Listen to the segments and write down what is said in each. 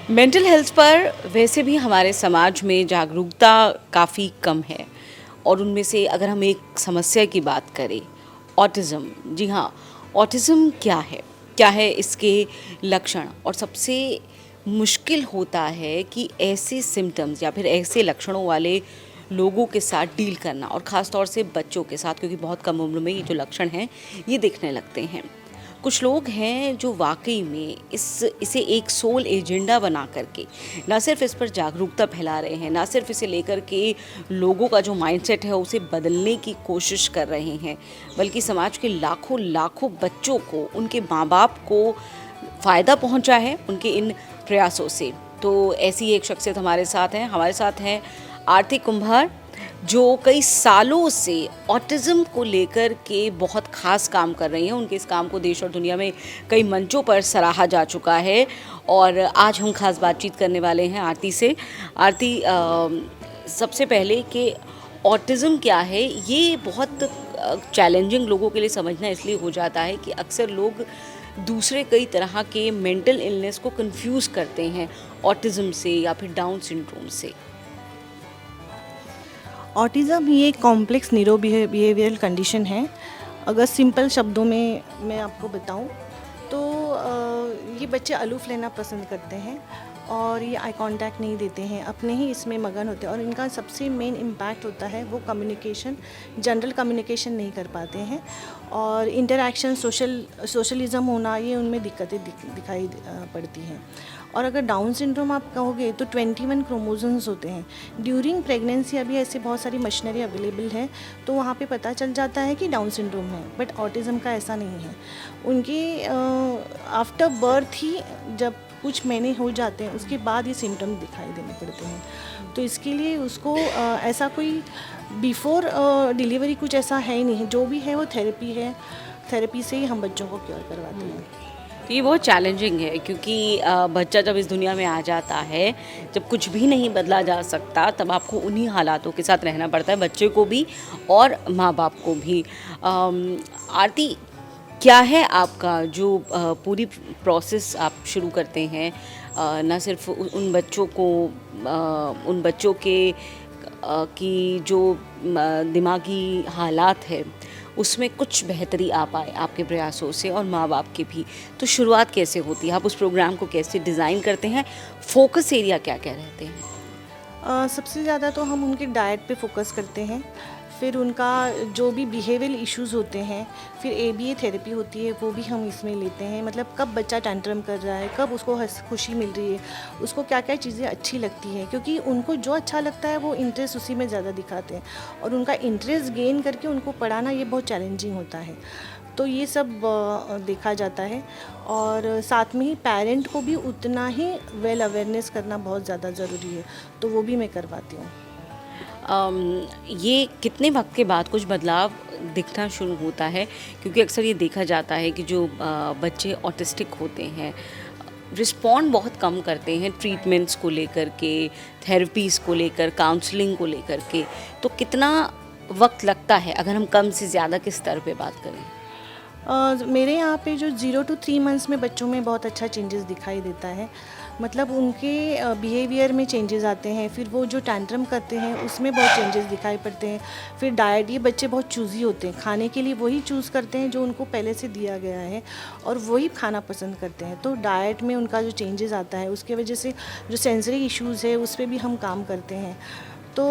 Mental health पर वैसे भी हमारे समाज में जागरूकता काफ़ी कम है और उनमें से अगर हम एक समस्या की बात करें, ऑटिज़्म। जी हाँ, ऑटिज़्म क्या है? क्या है इसके लक्षण? और सबसे मुश्किल होता है कि ऐसे सिम्पटम्स या फिर ऐसे लक्षणों वाले लोगों के साथ डील करना, और ख़ास तौर से बच्चों के साथ, क्योंकि बहुत कम उम्र में ये जो लक्षण हैं, ये दिखने लगते हैं। कुछ लोग हैं जो वाक़ई में इसे एक सोल एजेंडा बना करके ना सिर्फ़ इस पर जागरूकता फैला रहे हैं, ना सिर्फ़ इसे लेकर के लोगों का जो माइंडसेट है उसे बदलने की कोशिश कर रहे हैं, बल्कि समाज के लाखों-लाखों बच्चों को, उनके माँ-बाप को फ़ायदा पहुंचा है उनके इन प्रयासों से। तो ऐसी एक शख्सियत हमारे साथ हैं आरती कुंभार, जो कई सालों से ऑटिज़्म को लेकर के बहुत ख़ास काम कर रही हैं। उनके इस काम को देश और दुनिया में कई मंचों पर सराहा जा चुका है और आज हम ख़ास बातचीत करने वाले हैं आरती से। आरती, सबसे पहले कि ऑटिज़्म क्या है, ये बहुत चैलेंजिंग लोगों के लिए समझना इसलिए हो जाता है कि अक्सर लोग दूसरे कई तरह के मेंटल इलनेस को कंफ्यूज करते हैं ऑटिज़्म से या फिर डाउन सिंड्रोम से। ऑटिज़म ये एक कॉम्प्लेक्स न्यूरो बिहेवियरल कंडीशन है। अगर सिंपल शब्दों में मैं आपको बताऊं तो ये बच्चे अलूफ़ लेना पसंद करते हैं और ये आई कांटेक्ट नहीं देते हैं, अपने ही इसमें मगन होते हैं और इनका सबसे मेन इम्पैक्ट होता है वो कम्युनिकेशन, जनरल कम्युनिकेशन नहीं कर पाते हैं और इंटरैक्शन, सोशलिज़म होना, ये उनमें दिक्कतें दिखाई पड़ती हैं। और अगर डाउन सिंड्रोम आप कहोगे तो 21 क्रोमोसोम्स होते हैं। ड्यूरिंग प्रेगनेंसी अभी ऐसे बहुत सारी मशीनरी अवेलेबल है तो वहाँ पे पता चल जाता है कि डाउन सिंड्रोम है, बट ऑटिज़म का ऐसा नहीं है। उनके आफ्टर बर्थ ही जब कुछ महीने हो जाते हैं उसके बाद ये सिम्टम दिखाई देने पड़ते हैं। तो इसके लिए उसको ऐसा कोई बिफोर डिलीवरी कुछ ऐसा है ही नहीं है, जो भी है वो थेरेपी है, थेरेपी से ही हम बच्चों को क्योर करवाते हैं। तो ये बहुत चैलेंजिंग है क्योंकि बच्चा जब इस दुनिया में आ जाता है, जब कुछ भी नहीं बदला जा सकता, तब आपको उन्हीं हालातों के साथ रहना पड़ता है, बच्चे को भी और माँ बाप को भी। आरती, क्या है आपका जो पूरी प्रोसेस आप शुरू करते हैं, ना सिर्फ उन बच्चों के की जो दिमागी हालात है उसमें कुछ बेहतरी आ पाए आपके प्रयासों से, और माँ बाप के भी, तो शुरुआत कैसे होती है? आप उस प्रोग्राम को कैसे डिज़ाइन करते हैं? फोकस एरिया क्या क्या रहते हैं? सबसे ज़्यादा तो हम उनके डाइट पे फोकस करते हैं, फिर उनका जो भी बिहेवियरल इश्यूज़ होते हैं, फिर एबीए थेरेपी होती है वो भी हम इसमें लेते हैं। मतलब कब बच्चा टैंट्रम कर रहा है, कब उसको खुशी मिल रही है, उसको क्या क्या चीज़ें अच्छी लगती हैं, क्योंकि उनको जो अच्छा लगता है वो इंटरेस्ट उसी में ज़्यादा दिखाते हैं और उनका इंटरेस्ट गेन करके उनको पढ़ाना ये बहुत चैलेंजिंग होता है। तो ये सब देखा जाता है और साथ में ही पेरेंट को भी उतना ही वेल अवेयरनेस करना बहुत ज़्यादा ज़रूरी है, तो वो भी मैं करवाती हूँ। ये कितने वक्त के बाद कुछ बदलाव दिखना शुरू होता है? क्योंकि अक्सर ये देखा जाता है कि जो बच्चे ऑटिस्टिक होते हैं रिस्पॉन्ड बहुत कम करते हैं ट्रीटमेंट्स को लेकर के, थेरेपीज़ को लेकर, काउंसलिंग को लेकर के, तो कितना वक्त लगता है अगर हम कम से ज़्यादा के स्तर पे बात करें? मेरे यहाँ पे जो 0 to 3 मंथ्स में बच्चों में बहुत अच्छा चेंजेस दिखाई देता है। मतलब उनके बिहेवियर में चेंजेस आते हैं, फिर वो जो टैंट्रम करते हैं उसमें बहुत चेंजेस दिखाई पड़ते हैं। फिर डाइट, ये बच्चे बहुत चूज़ी होते हैं, खाने के लिए वही चूज़ करते हैं जो उनको पहले से दिया गया है और वही खाना पसंद करते हैं। तो डाइट में उनका जो चेंजेस आता है उसके वजह से जो सेंसरी इश्यूज़ है उस पर भी हम काम करते हैं। तो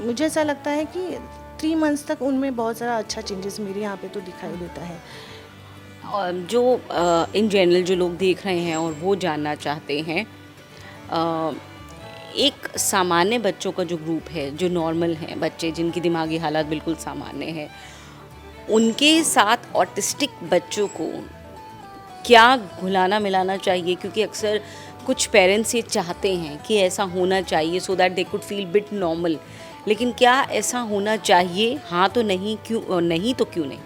मुझे ऐसा लगता है कि 3 मंथ्स तक उनमें बहुत सारा अच्छा चेंजेस मेरे यहाँ पे तो दिखाई देता है। और जो इन जनरल जो लोग देख रहे हैं और वो जानना चाहते हैं, अ, एक सामान्य बच्चों का जो ग्रुप है, जो नॉर्मल हैं बच्चे जिनकी दिमागी हालत बिल्कुल सामान्य है, उनके साथ ऑटिस्टिक बच्चों को क्या घुलाना मिलाना चाहिए? क्योंकि अक्सर कुछ पेरेंट्स ये चाहते हैं कि ऐसा होना चाहिए so that they could feel bit normal, लेकिन क्या ऐसा होना चाहिए? हाँ तो नहीं, क्यों नहीं तो क्यों नहीं?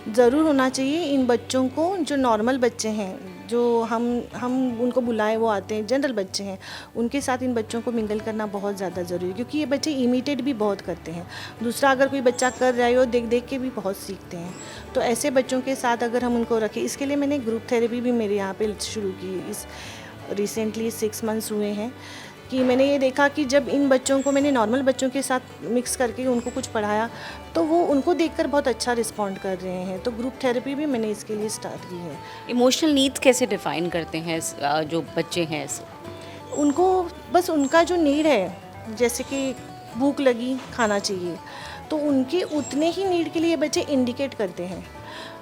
ज़रूर होना चाहिए इन बच्चों को, जो नॉर्मल बच्चे हैं, जो हम उनको बुलाए वो आते हैं, जनरल बच्चे हैं, उनके साथ इन बच्चों को मिंगल करना बहुत ज़्यादा ज़रूरी है, क्योंकि ये बच्चे इमिटेट भी बहुत करते हैं। दूसरा अगर कोई बच्चा कर रहा है वो देख देख के भी बहुत सीखते हैं। तो ऐसे बच्चों के साथ अगर हम उनको रखें, इसके लिए मैंने ग्रुप थेरेपी भी मेरे यहाँ पे शुरू की। रिसेंटली 6 मंथ्स हुए हैं कि मैंने ये देखा कि जब इन बच्चों को मैंने नॉर्मल बच्चों के साथ मिक्स करके उनको कुछ पढ़ाया तो वो उनको देखकर बहुत अच्छा रिस्पॉन्ड कर रहे हैं। तो ग्रुप थेरेपी भी मैंने इसके लिए स्टार्ट की है। इमोशनल नीड्स कैसे डिफाइन करते हैं जो बच्चे हैं ऐसे? उनको बस उनका जो नीड है, जैसे कि भूख लगी खाना चाहिए, तो उनके उतने ही नीड के लिए बच्चे इंडिकेट करते हैं।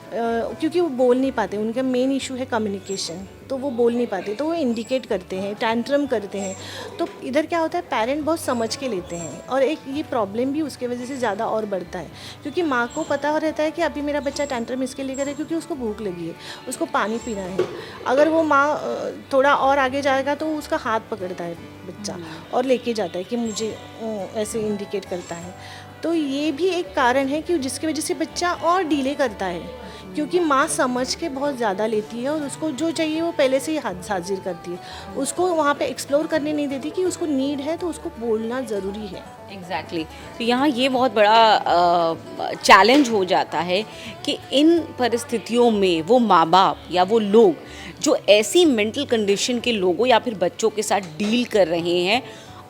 क्योंकि वो बोल नहीं पाते, उनका मेन इशू है कम्युनिकेशन, तो वो बोल नहीं पाते तो वो इंडिकेट करते हैं, टैंट्रम करते हैं। तो इधर क्या होता है, पेरेंट बहुत समझ के लेते हैं और एक ये प्रॉब्लम भी उसके वजह से ज़्यादा और बढ़ता है, क्योंकि माँ को पता रहता है कि अभी मेरा बच्चा टैंट्रम इसके लिए करे क्योंकि उसको भूख लगी है, उसको पानी पीना है। अगर वो माँ थोड़ा और आगे जाएगा तो उसका हाथ पकड़ता है बच्चा और लेके जाता है कि मुझे ऐसे इंडिकेट करता है। तो ये भी एक कारण है कि जिसकी वजह से बच्चा और डिले करता है, क्योंकि माँ समझ के बहुत ज़्यादा लेती है और उसको जो चाहिए वो पहले से ही हाजिर करती है, उसको वहाँ पे एक्सप्लोर करने नहीं देती कि उसको नीड है तो उसको बोलना ज़रूरी है। एग्जैक्टली तो यहाँ ये बहुत बड़ा चैलेंज हो जाता है कि इन परिस्थितियों में वो माँ बाप या वो लोग जो ऐसी मेंटल कंडीशन के लोगों या फिर बच्चों के साथ डील कर रहे हैं,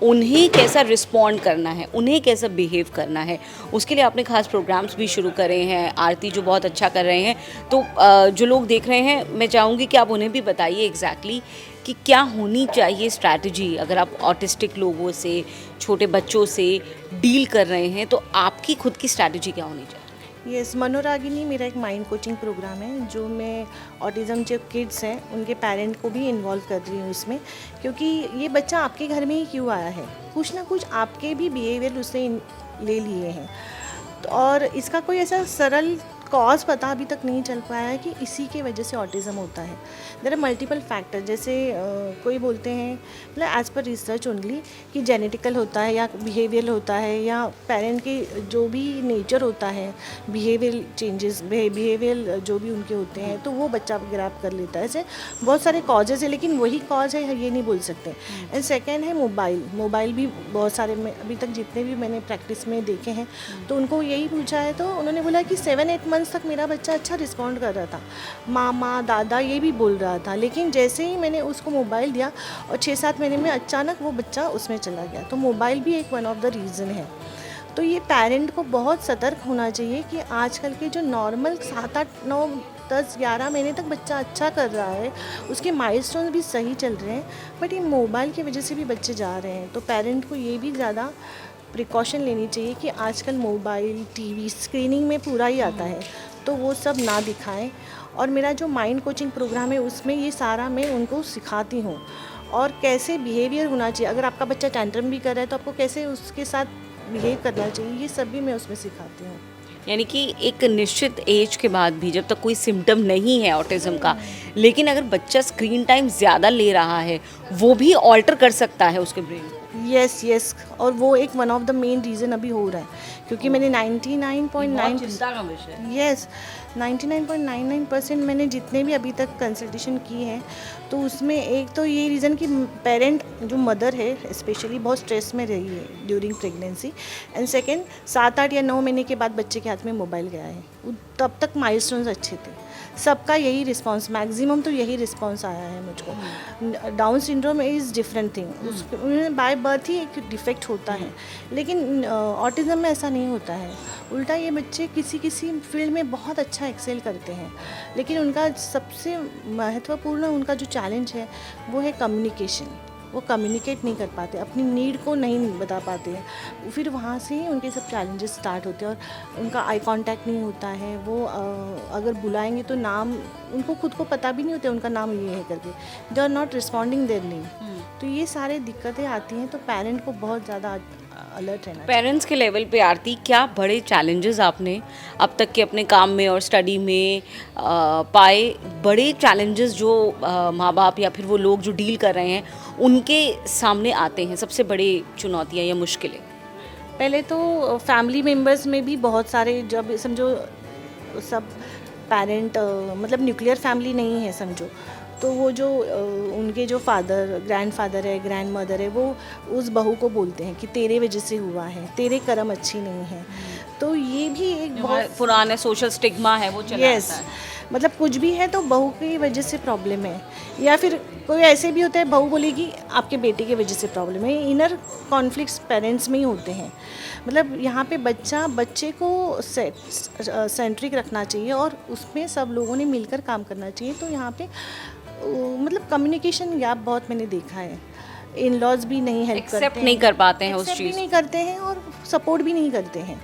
उन्हें कैसा रिस्पॉन्ड करना है, उन्हें कैसा बिहेव करना है, उसके लिए आपने खास प्रोग्राम्स भी शुरू करे हैं। आरती जो बहुत अच्छा कर रहे हैं, तो जो लोग देख रहे हैं मैं चाहूँगी कि आप उन्हें भी बताइए एग्जैक्टली कि क्या होनी चाहिए स्ट्रैटेजी अगर आप ऑटिस्टिक लोगों से, छोटे बच्चों से डील कर रहे हैं, तो आपकी खुद की स्ट्रैटेजी क्या होनी चाहिए? यस, मनोरागिनी मेरा एक माइंड कोचिंग प्रोग्राम है जो मैं ऑटिज़म जो किड्स हैं उनके पेरेंट को भी इन्वॉल्व कर रही हूँ इसमें, क्योंकि ये बच्चा आपके घर में ही क्यों आया है, कुछ ना कुछ आपके भी बिहेवियर उसने ले लिए हैं। तो और इसका कोई ऐसा सरल कॉज पता अभी तक नहीं चल पाया है कि इसी के वजह से ऑटिज़म होता है। देयर आर मल्टीपल फैक्टर, जैसे कोई बोलते हैं मतलब एज़ पर रिसर्च ओनली कि जेनेटिकल होता है या बिहेवियल होता है या पेरेंट के जो भी नेचर होता है, बिहेवियल चेंजेस, बिहेवियल जो भी उनके होते हैं तो वो बच्चा ग्रैब कर लेता है। ऐसे बहुत सारे कॉजेज़ है, लेकिन वही कॉज है ये नहीं बोल सकते। एंड सेकेंड है मोबाइल भी बहुत सारे में अभी तक जितने भी मैंने प्रैक्टिस में देखे हैं तो उनको यही पूछा है तो उन्होंने बोला कि 7-8 मंथ्स तक मेरा बच्चा अच्छा रिस्पॉन्ड कर रहा था, मामा दादा ये भी बोल रहा था, लेकिन जैसे ही मैंने उसको मोबाइल दिया और 6-7 महीने में अचानक वो बच्चा उसमें चला गया। तो मोबाइल भी एक वन ऑफ द रीज़न है। तो ये पेरेंट को बहुत सतर्क होना चाहिए कि आजकल के जो नॉर्मल 7-8-9-10-11 महीने तक बच्चा अच्छा कर रहा है, उसके माइलस्टोन भी सही चल रहे हैं, बट ये मोबाइल की वजह से भी बच्चे जा रहे हैं। तो पेरेंट को ये भी ज़्यादा प्रिकॉशन लेनी चाहिए कि आजकल मोबाइल टीवी स्क्रीनिंग में पूरा ही आता है, तो वो सब ना दिखाएं। और मेरा जो माइंड कोचिंग प्रोग्राम है उसमें ये सारा मैं उनको सिखाती हूँ और कैसे बिहेवियर होना चाहिए। अगर आपका बच्चा टैंट्रम भी कर रहा है तो आपको कैसे उसके साथ बिहेव करना चाहिए, ये सब भी मैं उसमें सिखाती हूँ। यानी कि एक निश्चित एज के बाद भी जब तक कोई सिम्टम नहीं है ऑटिज़म का, लेकिन अगर बच्चा स्क्रीन टाइम ज़्यादा ले रहा है, वो भी ऑल्टर कर सकता है उसके ब्रेन को। यस, और वो एक one of the main reason अभी हो रहा है, क्योंकि मैंने 99.9 चिंता का विषय है। यस 99.99% मैंने जितने भी अभी तक कंसल्टेशन की हैं तो उसमें एक तो ये रीज़न कि पेरेंट जो मदर है स्पेशली बहुत स्ट्रेस में रही है ड्यूरिंग प्रेगनेंसी, एंड सेकेंड 7-8 या 9 महीने के बाद बच्चे के हाथ में मोबाइल गया है, तब तक माइलस्टोन्स अच्छे थे, सबका यही रिस्पांस, मैक्सिमम तो यही रिस्पांस आया है मुझको। Down syndrome is different thing, उसमें बाय बर्थ ही एक डिफेक्ट होता है, लेकिन ऑटिज़म में ऐसा नहीं होता है। उल्टा ये बच्चे किसी फील्ड में बहुत अच्छा एक्सेल करते हैं, लेकिन उनका सबसे महत्वपूर्ण उनका जो चैलेंज है वो है कम्युनिकेशन। वो कम्युनिकेट नहीं कर पाते, अपनी नीड को नहीं बता पाते हैं, फिर वहाँ से ही उनके सब चैलेंजेस स्टार्ट होते हैं और उनका आई कांटेक्ट नहीं होता है। वो अगर बुलाएंगे तो नाम उनको खुद को पता भी नहीं होता उनका नाम ये है करके, they are not responding their name. तो ये सारे दिक्कतें आती हैं, तो पेरेंट को बहुत ज़्यादा अलर्ट रहना। पेरेंट्स के लेवल पे आरती, क्या बड़े चैलेंजेस आपने अब तक के अपने काम में और स्टडी में पाए, बड़े चैलेंजेस जो माँ बाप या फिर वो लोग जो डील कर रहे हैं उनके सामने आते हैं, सबसे बड़ी चुनौतियाँ या मुश्किलें? पहले तो फैमिली मेम्बर्स में भी बहुत सारे, जब समझो सब पेरेंट मतलब न्यूक्लियर फैमिली नहीं है समझो, तो वो जो उनके जो फादर, ग्रैंडफादर है, ग्रैंड मदर है, वो उस बहू को बोलते हैं कि तेरे वजह से हुआ है, तेरे कर्म अच्छी नहीं है। तो ये भी एक बहुत पुराना सोशल स्टिग्मा है वो चला यस आता है। मतलब कुछ भी है तो बहू की वजह से प्रॉब्लम है, या फिर कोई ऐसे भी होता है बहू बोलेगी आपके बेटे की वजह से प्रॉब्लम है। इनर कॉन्फ्लिक्ट्स पेरेंट्स में ही होते हैं। मतलब यहाँ पे बच्चे को सेंट्रिक रखना चाहिए और उसमें सब लोगों ने मिलकर काम करना चाहिए। तो यहाँ पे मतलब कम्युनिकेशन गैप बहुत मैंने देखा है। इन लॉज भी नहीं हेल्प करते एक्सेप्ट हैं, नहीं कर पाते हैं उस accept भी चीज़ नहीं करते हैं और सपोर्ट भी नहीं करते हैं।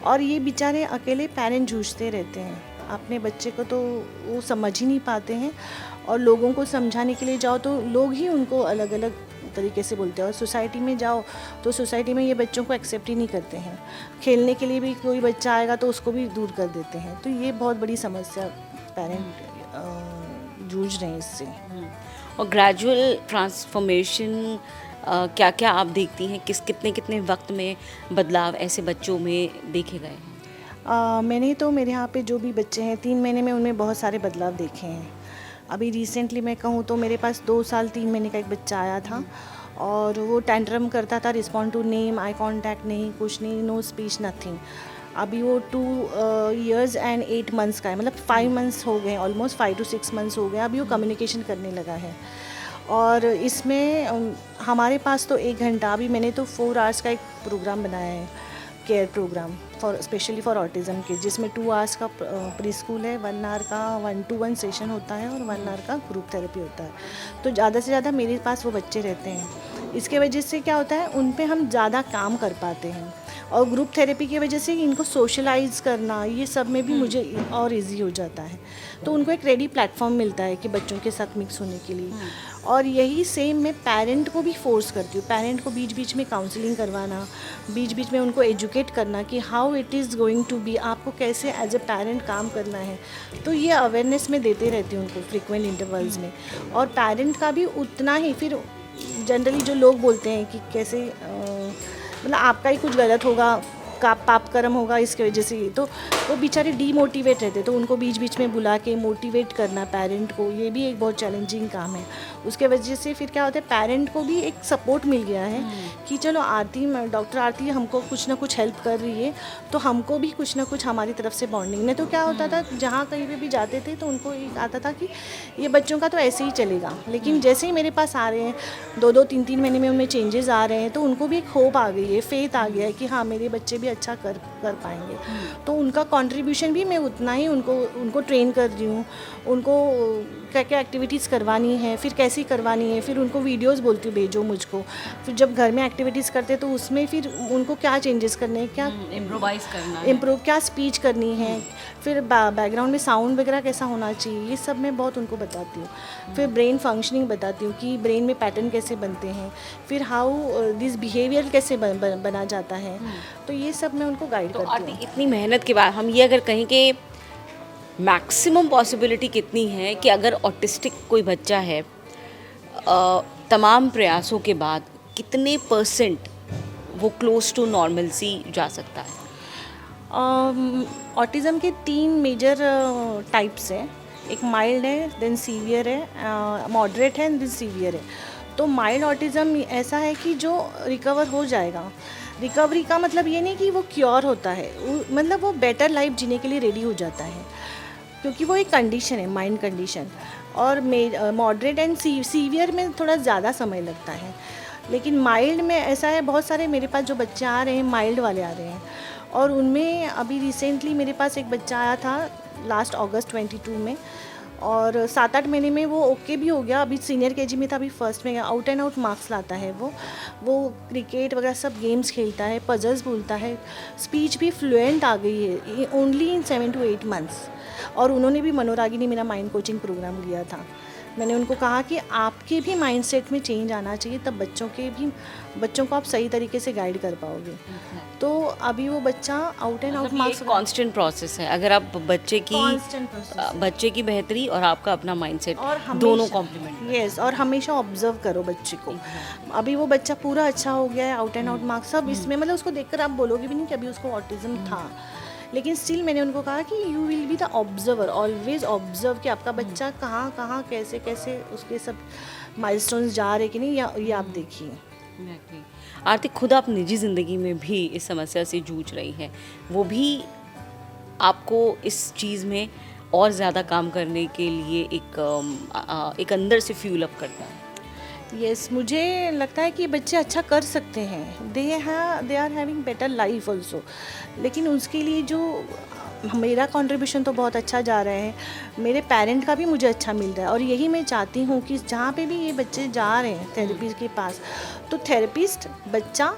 और ये बेचारे अकेले पेरेंट जूझते रहते हैं अपने बच्चे को, तो वो समझ ही नहीं पाते हैं। और लोगों को समझाने के लिए जाओ तो लोग ही उनको अलग अलग तरीके से बोलते हैं। और सोसाइटी में जाओ तो सोसाइटी में ये बच्चों को एक्सेप्ट ही नहीं करते हैं। खेलने के लिए भी कोई बच्चा आएगा तो उसको भी दूर कर देते हैं। तो ये बहुत बड़ी समस्या पेरेंट जूझ रहे हैं इससे। और ग्रेजुअल ट्रांसफॉर्मेशन क्या क्या आप देखती हैं, कितने कितने वक्त में बदलाव ऐसे बच्चों में देखे गए हैं? मैंने तो मेरे यहाँ पे जो भी बच्चे हैं 3 महीने में उनमें बहुत सारे बदलाव देखे हैं। अभी रिसेंटली मैं कहूँ तो मेरे पास 2 साल 3 महीने का एक बच्चा आया था और वो टेंट्रम करता था, respond to name, eye contact नहीं, कुछ नहीं, नो स्पीच, नथिंग। अभी वो 2 years and 8 months का है, मतलब 5 months हो गए, ऑलमोस्ट 5 to 6 months हो गए। अभी वो कम्युनिकेशन करने लगा है। और इसमें हमारे पास तो 1 घंटा, अभी मैंने तो 4 hours का एक प्रोग्राम बनाया है, care programme for specially for autism के, जिसमें 2 hours का प्री स्कूल है, 1 hour का 1-to-1 सेशन होता है और 1 hour का ग्रुप थेरेपी होता है। तो ज़्यादा से ज़्यादा मेरे पास वो बच्चे रहते हैं। इसके वजह से क्या होता है, उन पे हम ज़्यादा काम कर पाते हैं। और ग्रुप थेरेपी की वजह से इनको सोशलाइज करना, ये सब में भी मुझे और इजी हो जाता है। तो उनको एक रेडी प्लेटफॉर्म मिलता है कि बच्चों के साथ मिक्स होने के लिए। और यही सेम मैं पेरेंट को भी फोर्स करती हूँ, पेरेंट को बीच बीच में काउंसलिंग करवाना, बीच बीच में उनको एजुकेट करना कि how it is going to be, आपको कैसे एज ए पेरेंट काम करना है। तो ये अवेयरनेस मैं देते रहती हूँ उनको फ्रिक्वेंट इंटरवल्स में। और पेरेंट का भी उतना ही, फिर जनरली जो लोग बोलते हैं कि कैसे मतलब आपका ही कुछ गलत होगा, का पाप कर्म होगा इसकी वजह से, तो वो बेचारे डीमोटिवेट रहते। तो उनको बीच बीच में बुला के मोटिवेट करना पेरेंट को, ये भी एक बहुत चैलेंजिंग काम है। उसके वजह से फिर क्या होता है, पेरेंट को भी एक सपोर्ट मिल गया है कि चलो आरती, डॉक्टर आरती हमको कुछ ना कुछ हेल्प कर रही है, तो हमको भी कुछ ना कुछ हमारी तरफ से बॉन्डिंग। नहीं तो क्या होता था, जहाँ कहीं पे भी जाते थे तो उनको एक आता था कि ये बच्चों का तो ऐसे ही चलेगा। लेकिन जैसे ही मेरे पास आ रहे हैं, 2-2, 3-3 महीने में उनमें चेंजेस आ रहे हैं, तो उनको भी एक होप आ गई है, फेथ आ गया है कि हाँ मेरे बच्चे भी अच्छा कर पाएंगे। तो उनका कंट्रीब्यूशन भी मैं उतना ही उनको ट्रेन कर रही हूँ, उनको क्या क्या एक्टिविटीज़ करवानी है, फिर कैसी करवानी है, फिर उनको वीडियोस बोलती हूँ भेजो मुझको। फिर जब घर में एक्टिविटीज़ करते हैं तो उसमें फिर उनको क्या चेंजेस करने हैं, क्या इम्प्रोवाइज करना है, क्या स्पीच करनी है, फिर बैकग्राउंड में साउंड वगैरह कैसा होना चाहिए, ये सब मैं बहुत उनको बताती हूँ। फिर ब्रेन फंक्शनिंग बताती हूँ कि ब्रेन में पैटर्न कैसे बनते हैं, फिर हाउ दिस बिहेवियर कैसे बना जाता है। तो ये सब मैं उनको गाइड तो करती आरती, हूँ। इतनी मेहनत के बाद हम ये अगर कहें कि मैक्सिमम पॉसिबिलिटी कितनी है कि अगर ऑटिस्टिक कोई बच्चा है, तमाम प्रयासों के बाद कितने % वो क्लोज टू नॉर्मलसी जा सकता है? ऑटिज़म के 3 मेजर टाइप्स हैं। एक माइल्ड है, देन सीवियर है, मॉडरेट है, देन सीवियर है। तो माइल्ड ऑटिज़म ऐसा है कि जो रिकवर हो जाएगा। रिकवरी का मतलब ये नहीं कि वो क्योर होता है, मतलब वो बेटर लाइफ जीने के लिए रेडी हो जाता है, क्योंकि वो एक कंडीशन है, माइंड कंडीशन। और मॉडरेट एंड सीवियर में थोड़ा ज़्यादा समय लगता है। लेकिन माइल्ड में ऐसा है, बहुत सारे मेरे पास जो बच्चे आ रहे हैं माइल्ड वाले आ रहे हैं। और उनमें अभी रिसेंटली मेरे पास एक बच्चा आया था लास्ट अगस्त 22 में, और 7-8 महीने में वो ओके भी हो गया। अभी सीनियर केजी में था, अभी फर्स्ट में गया। आउट एंड आउट मार्क्स लाता है वो क्रिकेट वगैरह सब गेम्स खेलता है, पजल्स बोलता है, स्पीच भी फ्लुएंट आ गई है ओनली इन 7 to 8 months। और उन्होंने भी मनोरागिनी मेरा माइंड कोचिंग प्रोग्राम लिया था। मैंने उनको कहा कि आपके भी माइंडसेट में चेंज आना चाहिए, तब बच्चों को आप सही तरीके से गाइड कर पाओगे। तो अभी वो बच्चा out and out marks, constant process है। अगर आप बच्चे की बेहतरी और आपका अपना माइंडसेट दोनों कॉम्प्लीमेंट, यस, और हमेशा ऑब्जर्व करो बच्चे को। अभी वो बच्चा पूरा अच्छा हो गया है, आउट एंड आउट मार्क्स सब इसमें, मतलब उसको देखकर आप बोलोगे भी नहीं कि अभी उसको ऑटिज्म था। लेकिन स्टिल मैंने उनको कहा कि you will be the observer, always observe कि आपका बच्चा कहाँ कहाँ कैसे कैसे उसके सब माइलस्टोन्स जा रहे कि नहीं, ये आप देखिए। आरती, खुद आप निजी ज़िंदगी में भी इस समस्या से जूझ रही हैं, वो भी आपको इस चीज़ में और ज़्यादा काम करने के लिए एक अंदर से फ्यूल अप करता है? यस, मुझे लगता है कि बच्चे अच्छा कर सकते हैं, they are having better life also, लेकिन उसके लिए जो मेरा कंट्रीब्यूशन तो बहुत अच्छा जा रहा है, मेरे पेरेंट का भी मुझे अच्छा मिल रहा है, और यही मैं चाहती हूँ कि जहाँ पे भी ये बच्चे जा रहे हैं थेरेपी के पास, तो थेरेपिस्ट, बच्चा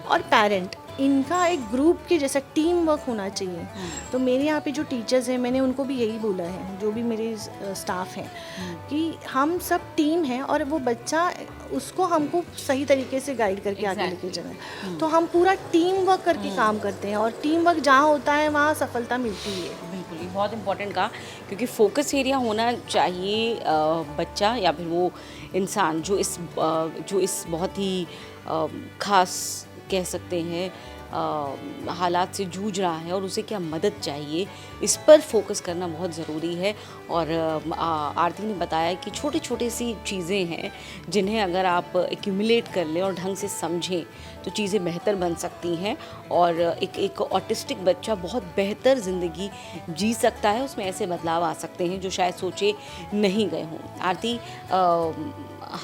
और पेरेंट, इनका एक ग्रुप के जैसा टीम वर्क होना चाहिए। तो मेरे यहाँ पे जो टीचर्स हैं, मैंने उनको भी यही बोला है, जो भी मेरे स्टाफ हैं, कि हम सब टीम हैं और वो बच्चा, उसको हमको सही तरीके से गाइड करके आगे लेके जाना है। तो हम पूरा टीम वर्क करके काम करते हैं, और टीम वर्क जहाँ होता है वहाँ सफलता मिलती है। बिल्कुल, ये बहुत इम्पोर्टेंट कहा, क्योंकि फोकस एरिया होना चाहिए बच्चा या फिर वो इंसान जो इस बहुत ही ख़ास कह सकते हैं हालात से जूझ रहा है, और उसे क्या मदद चाहिए, इस पर फोकस करना बहुत ज़रूरी है। और आरती ने बताया कि छोटी छोटी सी चीज़ें हैं जिन्हें अगर आप एक्यूमुलेट कर लें और ढंग से समझें तो चीज़ें बेहतर बन सकती हैं, और एक ऑटिस्टिक बच्चा बहुत बेहतर ज़िंदगी जी सकता है, उसमें ऐसे बदलाव आ सकते हैं जो शायद सोचे नहीं गए हों। आरती,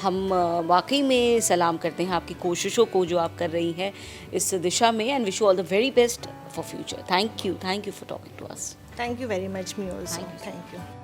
हम वाकई में सलाम करते हैं आपकी कोशिशों को जो आप कर रही हैं इस दिशा में, and wish you all the very best for future. Thank you for talking to us. Thank you very much, me also, thank you.